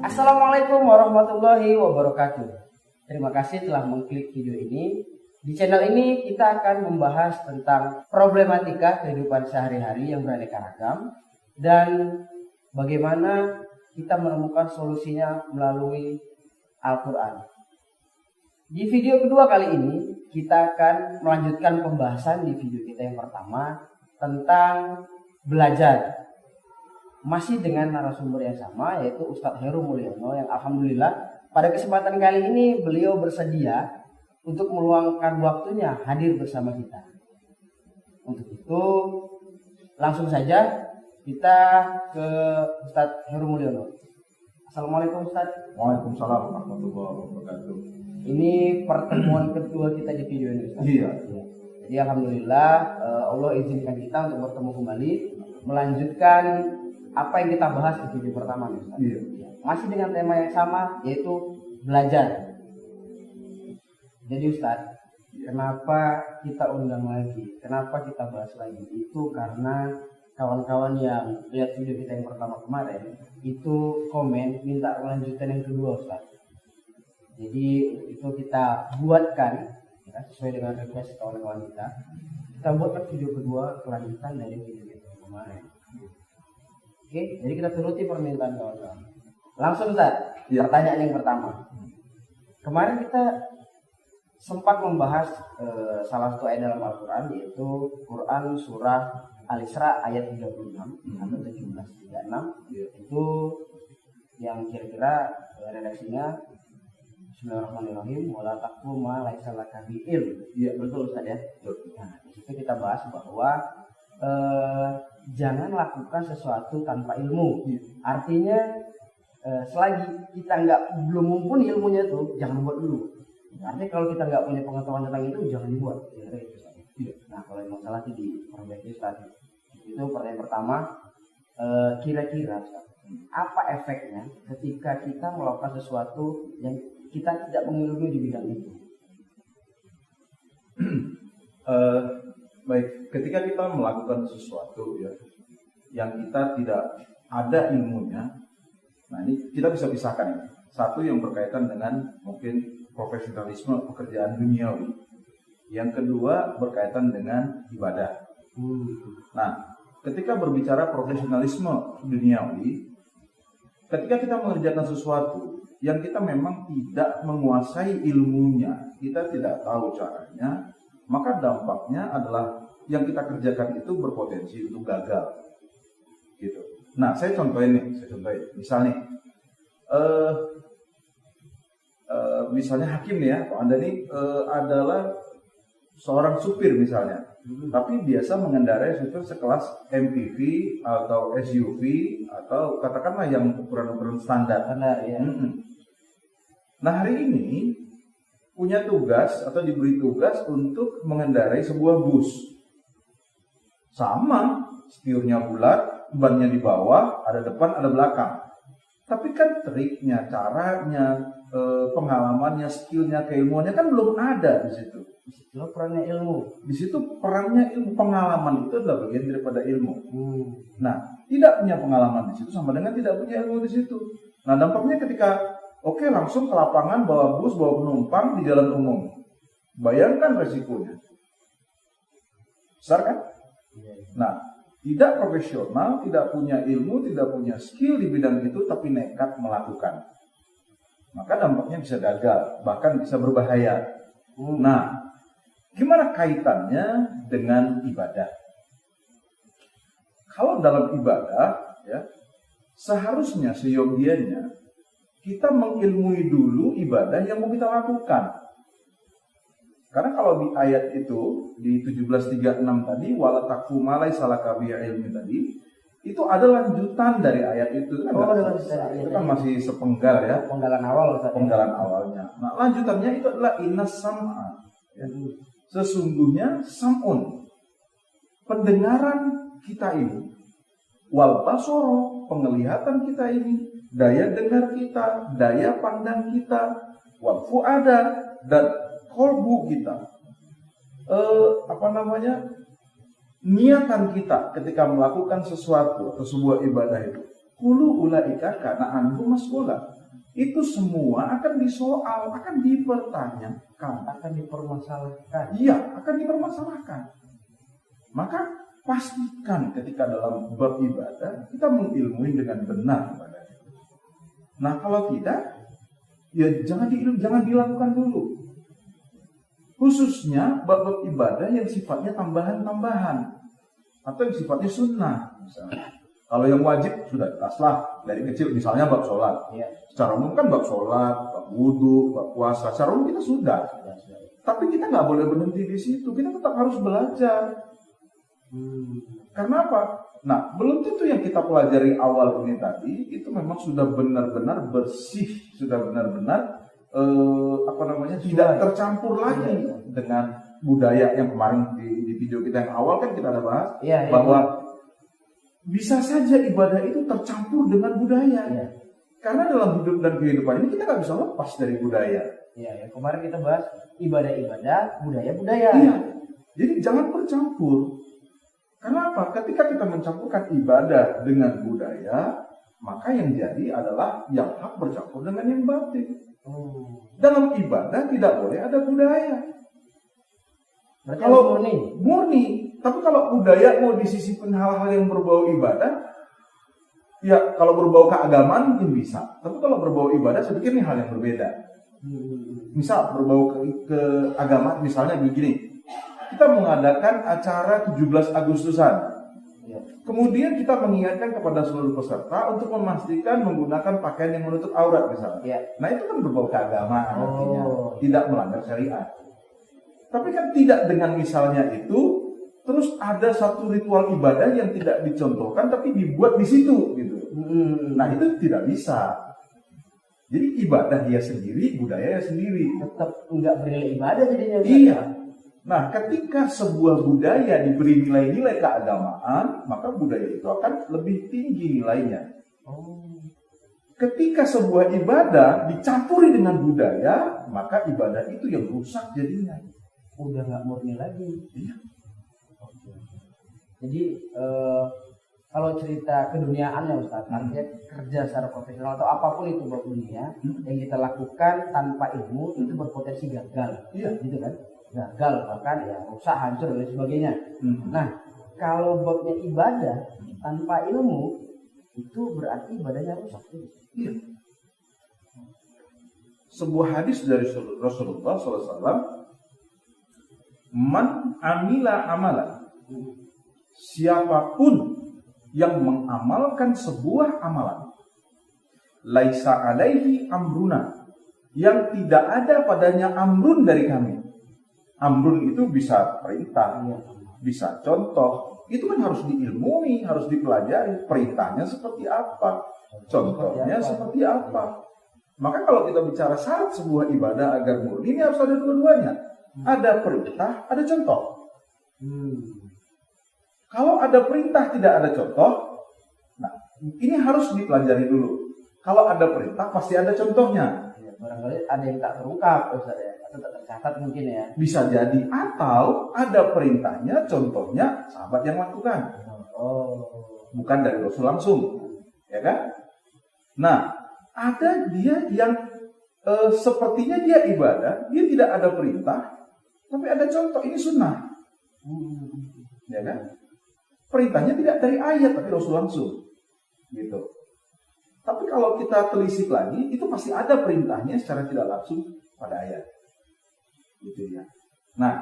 Assalamualaikum warahmatullahi wabarakatuh. Terima kasih telah mengklik video ini. Di channel ini kita akan membahas tentang problematika kehidupan sehari-hari yang beraneka ragam dan bagaimana kita menemukan solusinya melalui Al-Quran. Di video kedua kali ini kita akan melanjutkan pembahasan di video kita yang pertama tentang belajar. Masih dengan narasumber yang sama, yaitu Ustadz Heru Mulyono, yang alhamdulillah pada kesempatan kali ini beliau bersedia untuk meluangkan waktunya hadir bersama kita. Untuk itu langsung saja kita ke Ustadz Heru Mulyono. Assalamualaikum Ustadz. Waalaikumsalam warahmatullahi wabarakatuh. Ini pertemuan kedua kita di video ini Ustadz. Iya. Jadi alhamdulillah Allah izinkan kita untuk bertemu kembali, melanjutkan apa yang kita bahas di video pertama nih Ustaz. Iya. Masih dengan tema yang sama, yaitu belajar. Jadi Ustaz, kenapa kita undang lagi? Kenapa kita bahas lagi? Itu karena kawan-kawan yang lihat video kita yang pertama kemarin itu komen minta melanjutkan yang kedua Ustaz. Jadi itu kita buatkan ya, sesuai dengan request kawan-kawan kita. Kita buatkan video kedua kelanjutan dari video kita kemarin. Oke, jadi kita turuti permintaan kawan-kawan. Langsung Ustaz, pertanyaan yang pertama. Kemarin kita sempat membahas salah satu ayat dalam Al-Quran, yaitu Quran surah Al-Isra ayat 36 atau 1736. Itu yang kira-kira redaksinya Bismillahirrahmanirrahim, wala taqfu ma laisa laka bihi ilm. Iya, betul Ustaz ya. Nah, di situ kita bahas bahwa jangan lakukan sesuatu tanpa ilmu. Artinya selagi kita belum mumpuni ilmunya tuh jangan buat dulu. Artinya kalau kita nggak punya pengetahuan tentang itu jangan dibuat. Nah kalau yang masalah itu diperbaiki tadi. Itu pertanyaan pertama. Kira-kira apa efeknya ketika kita melakukan sesuatu yang kita tidak mengilmui di bidang itu? Baik, ketika kita melakukan sesuatu ya yang kita tidak ada ilmunya, nah ini kita bisa pisahkan ya. Satu yang berkaitan dengan mungkin profesionalisme pekerjaan duniawi, yang kedua berkaitan dengan ibadah. Nah, ketika berbicara profesionalisme duniawi, ketika kita mengerjakan sesuatu yang kita memang tidak menguasai ilmunya, kita tidak tahu caranya, maka dampaknya adalah yang kita kerjakan itu berpotensi untuk gagal, gitu. Nah, saya contohin. Misalnya, misalnya hakim ya, Pak Anda ini adalah seorang supir misalnya, tapi biasa mengendarai supir sekelas MPV atau SUV atau katakanlah yang ukuran-ukuran standar. Ya. Nah, hari ini punya tugas atau diberi tugas untuk mengendarai sebuah bus. Sama, setirnya bulat, bannya di bawah, ada depan, ada belakang. Tapi kan triknya, caranya, pengalamannya, skillnya, keilmuannya kan belum ada di situ. Di situ perannya ilmu. Di situ perannya ilmu, pengalaman itu adalah bagian daripada ilmu. Nah, tidak punya pengalaman di situ sama dengan tidak punya ilmu di situ. Nah, dampaknya ketika oke, langsung ke lapangan bawa bus, bawa penumpang di jalan umum. Bayangkan resikonya. Besar kan? Nah, tidak profesional, tidak punya ilmu, tidak punya skill di bidang itu, tapi nekat melakukan. Maka dampaknya bisa gagal, bahkan bisa berbahaya. Nah, gimana kaitannya dengan ibadah? Kalau dalam ibadah, ya, seharusnya seyogianya kita mengilmui dulu ibadah yang mau kita lakukan. Karena kalau di ayat itu, di 1736 tadi, wala taqfu ma laysa laka bihi ilmun tadi, itu ada lanjutan dari ayat itu. Itu kan masih sepenggal ya. Penggalan awal. Penggalan awalnya. Nah, lanjutannya itu adalah innas sam'a. Ya. Sesungguhnya sam'un. Pendengaran kita ini. Wal basoro. Penglihatan kita ini. Daya dengar kita. Daya pandang kita. Wal fu'ada. Dan kolbu kita, niatan kita ketika melakukan sesuatu atau sebuah ibadah itu Kulu ulaika kana anhu mas'ula. Itu semua akan disoal, akan dipertanyakan, Akan dipermasalahkan. iya, akan dipermasalahkan. Maka pastikan ketika dalam bab ibadah kita mengilmui dengan benar ibadah. Nah, kalau tidak, ya jangan dilakukan dulu. Khususnya bab-bab ibadah yang sifatnya tambahan-tambahan atau yang sifatnya sunnah, misalnya. Kalau yang wajib sudah jelaslah dari kecil, misalnya bab sholat. Ya. Secara umum kan bab sholat, bab wudhu, bab puasa. Secara umum kita sudah. Tapi kita nggak boleh berhenti di situ. Kita tetap harus belajar. Karena apa? Nah, belum tentu yang kita pelajari awal ini tadi itu memang sudah benar-benar bersih, sudah benar-benar tidak tercampur lagi dengan budaya yang kemarin di video kita yang awal kan kita ada bahas bahwa bisa saja ibadah itu tercampur dengan budaya. Ya. Karena dalam hidup dan kehidupan ini kita nggak bisa lepas dari budaya. Ya, yang kemarin kita bahas ibadah-ibadah, budaya-budaya. Iya. Jadi jangan bercampur. Karena apa? Ketika kita mencampurkan ibadah dengan budaya, maka yang jadi adalah yang hak bercampur dengan yang batin. Dalam ibadah tidak boleh ada budaya. Berarti Kalau murni. Tapi kalau budaya mau disisipin hal-hal yang berbau ibadah, ya kalau berbau keagamaan mungkin bisa. Tapi kalau berbau ibadah, saya pikir ini hal yang berbeda. Misal berbau keagamaan, misalnya begini, kita mengadakan acara 17 Agustusan. Kemudian kita mengingatkan kepada seluruh peserta untuk memastikan menggunakan pakaian yang menutup aurat misalnya. Nah itu kan berbau keagamaan artinya, tidak melanggar syariat. Tapi kan tidak dengan misalnya itu, terus ada satu ritual ibadah yang tidak dicontohkan tapi dibuat di situ gitu. Nah itu tidak bisa. Jadi ibadah dia sendiri, budaya dia sendiri. Tetap enggak bernilai ibadah jadinya. Iya. Nah ketika sebuah budaya diberi nilai-nilai keagamaan, maka budaya itu akan lebih tinggi nilainya. Ketika sebuah ibadah dicampuri dengan budaya, maka ibadah itu yang rusak jadinya. Udah nggak murni lagi. Iya. Jadi kalau cerita keduniaan ya Ustaz, artinya kerja secara profesional atau apapun itu buat dunia yang kita lakukan tanpa ilmu itu berpotensi gagal, gitu kan? Gagal bahkan ya rusak, hancur dan sebagainya. Nah, kalau babnya ibadah tanpa ilmu itu berarti ibadahnya rusak. Iya. Sebuah hadis dari Rasulullah SAW, man amila amalan, siapapun yang mengamalkan sebuah amalan, laisa alaihi amruna, yang tidak ada padanya amrun dari kami. Amrun itu bisa perintah, bisa contoh. Itu kan harus diilmui, harus dipelajari. Perintahnya seperti apa, contohnya seperti apa. Maka kalau kita bicara syarat sebuah ibadah agar murni, ini harus ada dua-duanya. Ada perintah, ada contoh. Kalau ada perintah tidak ada contoh, nah ini harus dipelajari dulu. Kalau ada perintah pasti ada contohnya. Barangkali ada yang tak terungkap, Ustaz ya, atau tak tercatat mungkin ya. Bisa jadi, atau ada perintahnya, contohnya sahabat yang lakukan. Bukan dari Rasul langsung, ya kan? Nah, ada dia yang sepertinya dia ibadah, dia tidak ada perintah, tapi ada contoh, ini sunnah. Ya kan? Perintahnya tidak dari ayat, tapi Rasul langsung. Gitu. Tapi kalau kita telisik lagi, itu pasti ada perintahnya secara tidak langsung pada ayat. Gitu ya. Nah,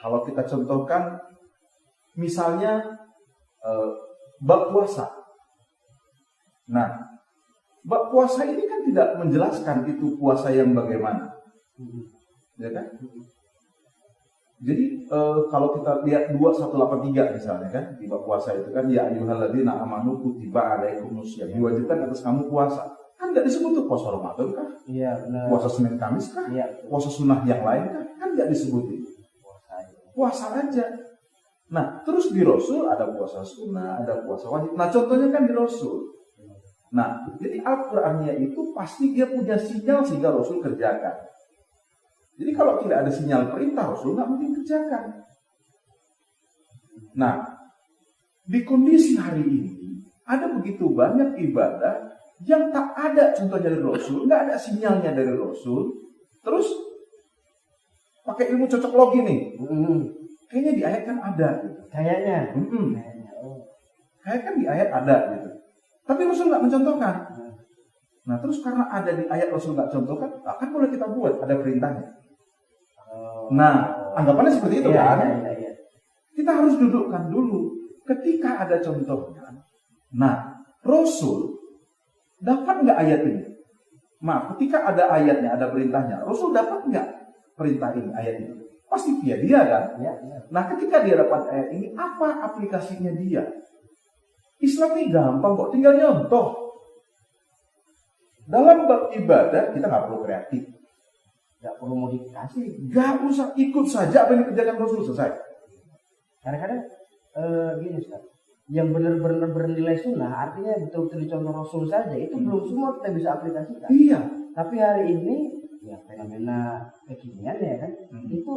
kalau kita contohkan, misalnya bab puasa. Nah, bab puasa ini kan tidak menjelaskan itu puasa yang bagaimana. Ya kan? Jadi kalau kita lihat 2183 misalnya kan, di bab puasa itu kan, ya ayyuhalladzina amanu kutiba alaikumusiyam, diwajibkan atas kamu puasa. Kan nggak disebut tuh puasa Ramadan kan? Iya, benar. Puasa Senin Kamis kan? Iya. Puasa sunnah yang lain kan? Kan nggak disebutin. Puasa aja. Nah, terus di Rasul ada puasa sunnah, ada puasa wajib. Nah, contohnya kan di Rasul. Nah, jadi Al-Qur'annya itu pasti dia punya sinyal sehingga Rasul kerjakan. Jadi kalau tidak ada sinyal perintah, Rasul nggak mungkin kerjakan. Nah, di kondisi hari ini, ada begitu banyak ibadah yang tak ada contohnya dari Rasul, nggak ada sinyalnya dari Rasul, terus pakai ilmu cocok logi nih, kayaknya di ayat kan ada, gitu. Kayaknya. Kayak kan di ayat ada gitu, tapi Rasul nggak mencontohkan. Nah terus karena ada di ayat Rasul nggak contohkan, akan boleh kita buat ada perintahnya. Nah anggapannya seperti itu kan? Iya. Kita harus dudukkan dulu. Ketika ada contohnya, nah Rasul dapat nggak ayat ini? Maaf, ketika ada ayatnya, ada perintahnya, Rasul dapat nggak perintah ini, ayat ini? Pasti dia kan? Ya. Nah ketika dia dapat ayat ini, apa aplikasinya dia? Islam ini gampang kok, tinggal nyontoh. Dalam bab ibadah kita nggak perlu kreatif, Nggak perlu modifikasi. nggak usah, ikut saja apa yang dikerjakan Rasul, selesai. Kadang-kadang gini Ustaz, yang benar-benar bernilai sunnah, artinya betul-betul dicontoh Rasul saja, itu belum semua kita bisa aplikasikan. Iya. Tapi hari ini, ya fenomena kekinian ya kan, itu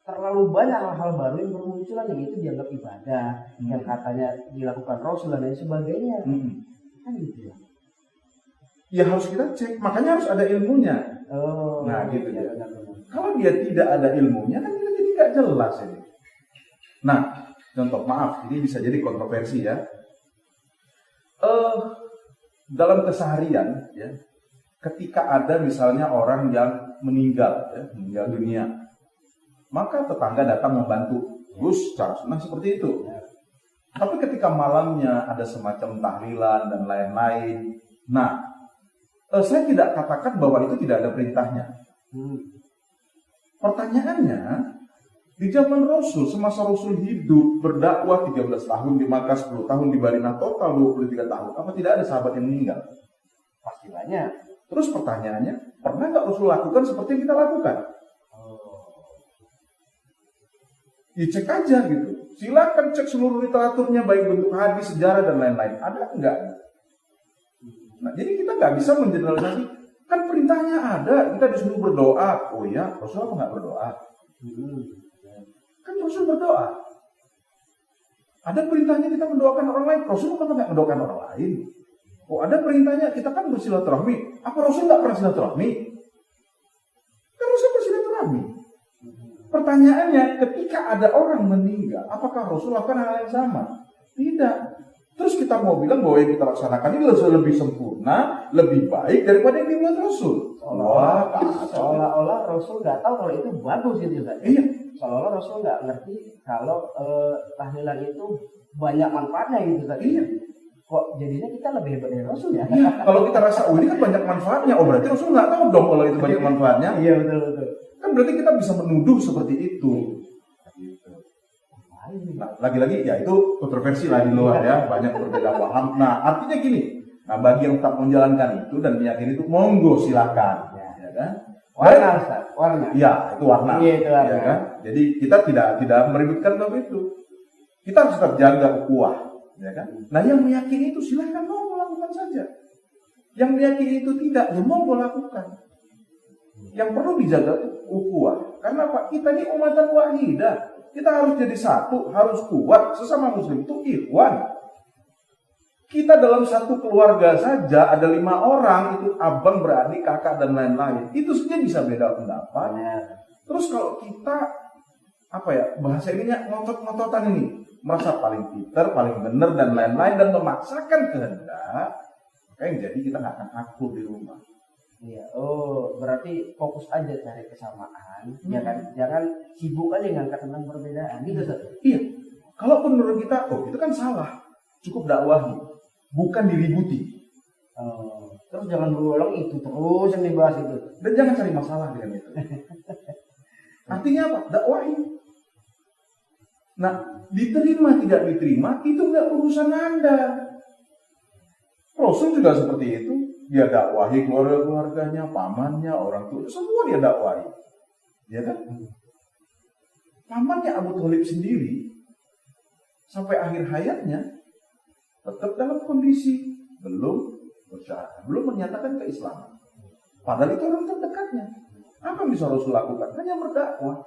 terlalu banyak hal-hal baru yang bermunculan yang itu dianggap ibadah, yang katanya dilakukan Rasul dan lain sebagainya. Kan gitu ya. Ya harus kita cek, makanya harus ada ilmunya. Nah gitu ya. Kalau dia tidak ada ilmunya, kan kita jadi nggak jelas ini. Nah, contoh, maaf, ini bisa jadi kontroversi ya. Dalam keseharian, ya, ketika ada misalnya orang yang meninggal dunia, maka tetangga datang membantu. Gus, cara sunnah seperti itu. Tapi ketika malamnya ada semacam tahlilan dan lain-lain, nah, saya tidak katakan bahwa itu tidak ada perintahnya. Pertanyaannya, di zaman Rasul, semasa Rasul hidup, berdakwah 13 tahun di Makkah, 10 tahun di Madinah, total 23 tahun. Apa tidak ada sahabat yang meninggal? Pasti banyak. Terus pertanyaannya, pernah nggak Rasul lakukan seperti yang kita lakukan? Dicek aja gitu. Silakan cek seluruh literaturnya, baik bentuk hadis, sejarah, dan lain-lain. Ada enggak? Nah, jadi kita nggak bisa mengeneralisasi. Kan perintahnya ada, kita disuruh berdoa. Oh ya, Rasul apa nggak berdoa? Kan Rasul berdoa. Ada perintahnya kita mendoakan orang lain. Rasul apa nggak mendoakan orang lain? Oh, ada perintahnya kita kan bersilaturahmi. Apa Rasul nggak pernah silaturahmi? Kan Rasul bersilaturahmi. Pertanyaannya, ketika ada orang meninggal, apakah Rasul lakukan hal yang sama? Tidak. Terus kita mau bilang bahwa yang kita laksanakan ini lebih sempurna, lebih baik daripada yang dibuat Rasul. Seolah-olah Rasul nggak tahu kalau itu bagus gitu kan? Iya. Seolah-olah Rasul nggak ngerti kalau tahlilan itu banyak manfaatnya gitu kan? Iya. Kok jadinya kita lebih hebat dari Rasul ya? Iya. Kalau kita rasa, oh ini kan banyak manfaatnya, oh berarti Rasul nggak tahu dong kalau itu banyak manfaatnya. Iya betul. Kan berarti kita bisa menuduh seperti itu. Nah, lagi-lagi ya itu kontroversi lah di luar ya, banyak berbeda paham. Nah, artinya gini, nah bagi yang tetap menjalankan itu dan meyakini itu, monggo silakan, ya kan? Warna, Ustaz, warna. Iya, itu warna. Iya, itu warna. Ya kan? Jadi kita tidak meributkan bab itu. Kita harus tetap jaga ukhuwah, ya kan? Nah, yang meyakini itu silakan monggo lakukan saja. Yang meyakini itu tidak, ya monggo lakukan. Yang perlu dijaga ukhuwah. Karena Pak, kita ini umatan wahidah. Kita harus jadi satu, harus kuat. Sesama muslim itu ikhwan. Kita dalam satu keluarga saja ada 5 orang, itu abang, beradik, kakak, dan lain-lain. Itu saja bisa beda pendapat. Terus kalau kita, bahasa ininya ngotot-ngototan ini. Merasa paling pintar, paling benar, dan lain-lain. Dan memaksakan kehendak. Maka yang jadi kita nggak akan akur di rumah. Iya, berarti fokus aja cari kesamaan, ya kan? Jangan sibuk aja ngangkat tentang perbedaan, gitu Ustaz. Iya, kalau menurut kita, itu kan salah. Cukup dakwahi, bukan diributi. Terus jangan berulang itu terus yang dibahas itu. Dan jangan cari masalah dengan itu. Artinya apa? Dakwahi. Nah, diterima tidak diterima itu nggak urusan Anda. Rasul juga seperti itu. Dia dakwahi keluarga-keluarganya, pamannya, orang tua, semua dia dakwahi. Ya kan? Pamannya Abu Thalib sendiri sampai akhir hayatnya tetap dalam kondisi belum bersyahadat, belum menyatakan keislaman. Padahal itu orang terdekatnya. Apa yang bisa Rasul lakukan? Hanya berdakwah.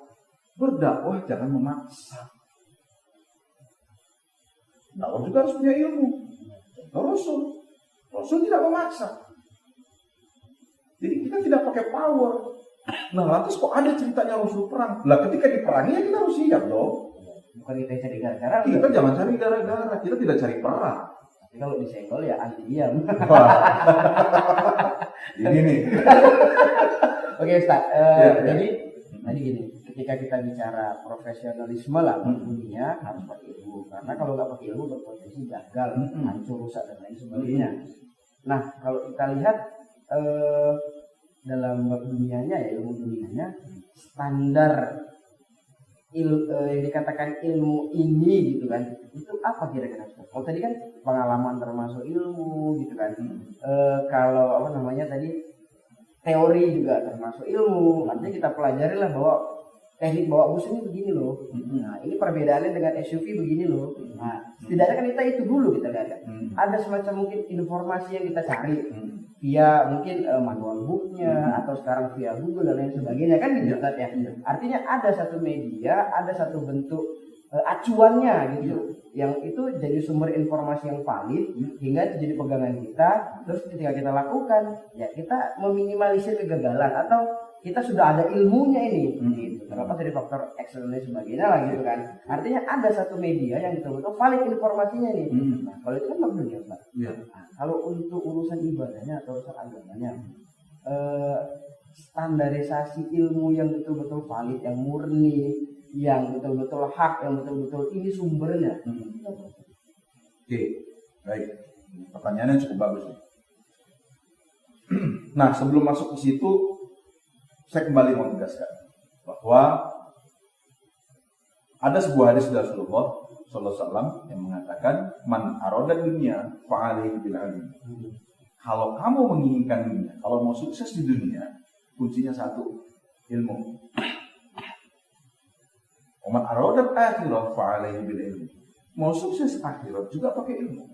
Berdakwah jangan memaksa. Dakwah juga harus punya ilmu. tidak memaksa. Jadi kita tidak pakai power. Nah, lantas kok ada ceritanya Rasul perang? Lah ketika diperangi ya kita harus siap dong. Bukan kita cari gara-gara. Kita jangan cari gara-gara, kita tidak cari perang. Tapi kalau disenggol ya anti diam. Ini nih. Oke Ustaz, Ya. jadi tadi gini, ketika kita bicara profesionalisme lah dunia harus pakai ilmu, karena kalau nggak pakai ilmu berpotensi gagal, hancur, rusak dan lain sebagainya. Nah kalau kita lihat dalam dunianya ya, ilmu dunianya, standar yang dikatakan ilmu ini gitu kan, itu apa kira-kira? Kalau tadi kan pengalaman termasuk ilmu gitu kan, kalau apa namanya tadi teori juga termasuk ilmu, artinya kita pelajari lah bahwa teknik bawa bus ini begini loh. Nah ini perbedaannya dengan SUV begini loh. Nah setidaknya kan kita itu dulu kita lihat kan. Ada semacam mungkin informasi yang kita cari via mungkin manual booknya atau sekarang via Google dan lain sebagainya kan gitu ya. Artinya ada satu media, ada satu bentuk acuannya gitu, yang itu jadi sumber informasi yang valid hingga itu jadi pegangan kita. Terus ketika kita lakukan ya kita meminimalisir kegagalan atau kita sudah ada ilmunya ini gitu. Terlepas dari faktor eksternal dan sebagainya lah gitu kan. Artinya ada satu media yang betul-betul valid informasinya nih. Nah, kalau itu kan bagus ya Pak. Nah, kalau untuk urusan ibadahnya atau urusan agamanya, standarisasi ilmu yang betul-betul valid, yang murni, yang betul-betul hak, yang betul-betul ini sumbernya. Oke, baik. Pertanyaannya cukup bagus nih. Nah, sebelum masuk ke situ, saya kembali mau menegaskan bahwa ada sebuah hadis dari Rasulullah Sallallahu Alaihi Wasallam yang mengatakan man aroda dunia fa'alaihi bil ilmi. Kalau kamu menginginkan dunia, kalau mau sukses di dunia, kuncinya satu, ilmu. Man aroda akhirat fa'alaihi bil ilmi. Mau sukses akhirat juga pakai ilmu.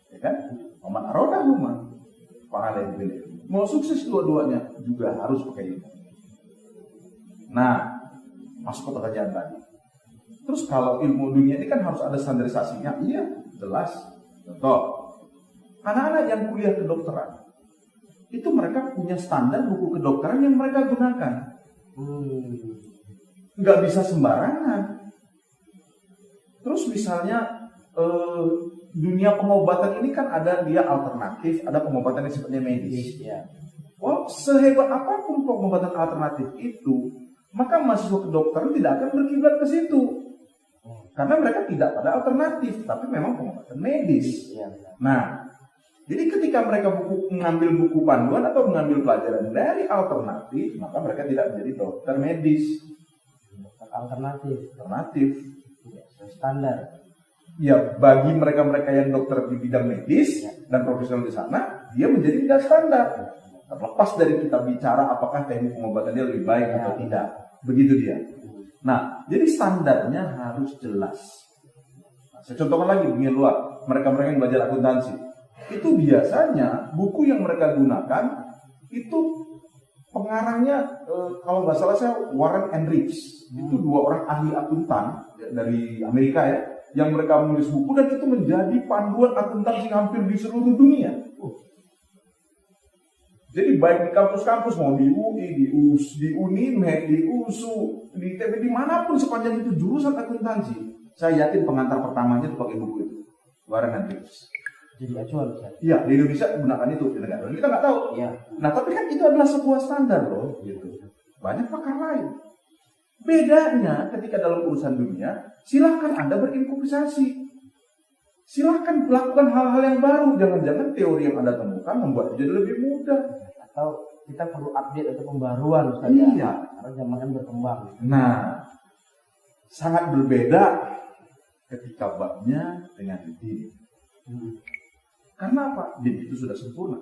Ya kan? Man aroda huma fa'alaihi bil ilmi. Mau sukses dua-duanya juga harus pakai ilmu. Nah, masuk ke pertanyaan tadi. Terus kalau ilmu dunia ini kan harus ada standarisasinya. Iya, jelas. Contoh, anak-anak yang kuliah kedokteran, itu mereka punya standar buku kedokteran yang mereka gunakan. Nggak bisa sembarangan. Terus misalnya dunia pengobatan ini kan ada dia alternatif, ada pengobatan yang sifatnya medis. Wah, sehebat apapun pengobatan alternatif itu, maka mahasiswa kedokteran tidak akan berkiblat ke situ. Karena mereka tidak pada alternatif, tapi memang pengobatan medis. Nah, jadi ketika mereka mengambil buku panduan atau mengambil pelajaran dari alternatif, maka mereka tidak menjadi dokter medis. Alternatif. Standar. Ya, bagi mereka-mereka yang dokter di bidang medis dan profesional di sana, dia menjadi tidak standar. Terlepas dari kita bicara apakah teknik pengobatannya lebih baik atau tidak. Begitu dia. Nah, jadi standarnya harus jelas. Nah, saya contohkan lagi, begini luar. Mereka-mereka yang belajar akuntansi. Itu biasanya buku yang mereka gunakan, itu pengarangnya, kalau nggak salah saya, Warren and Reeves. Itu dua orang ahli akuntan dari Amerika ya. Yang mereka menulis buku dan itu menjadi panduan akuntansi hampir di seluruh dunia. Jadi baik di kampus-kampus, mau di UI, di Unimed, di USU, di ITB, dimanapun sepanjang itu jurusan akuntansi, saya yakin pengantar pertamanya itu pakai buku itu, Warren and Reeves. Jadi acuan. Iya, di Indonesia gunakan itu, di negara kita nggak tahu. Ya. Nah, tapi kan itu adalah sebuah standar loh, gitu. Banyak pakar lain. Bedanya ketika dalam urusan dunia, silahkan Anda berimprovisasi. Silahkan lakukan hal-hal yang baru. Jangan-jangan teori yang Anda temukan membuat jadi lebih mudah. Atau kita perlu update atau pembaruan. Iya. Karena zaman kan berkembang. Nah, sangat berbeda ketika babnya dengan din. Karena apa? Din itu sudah sempurna.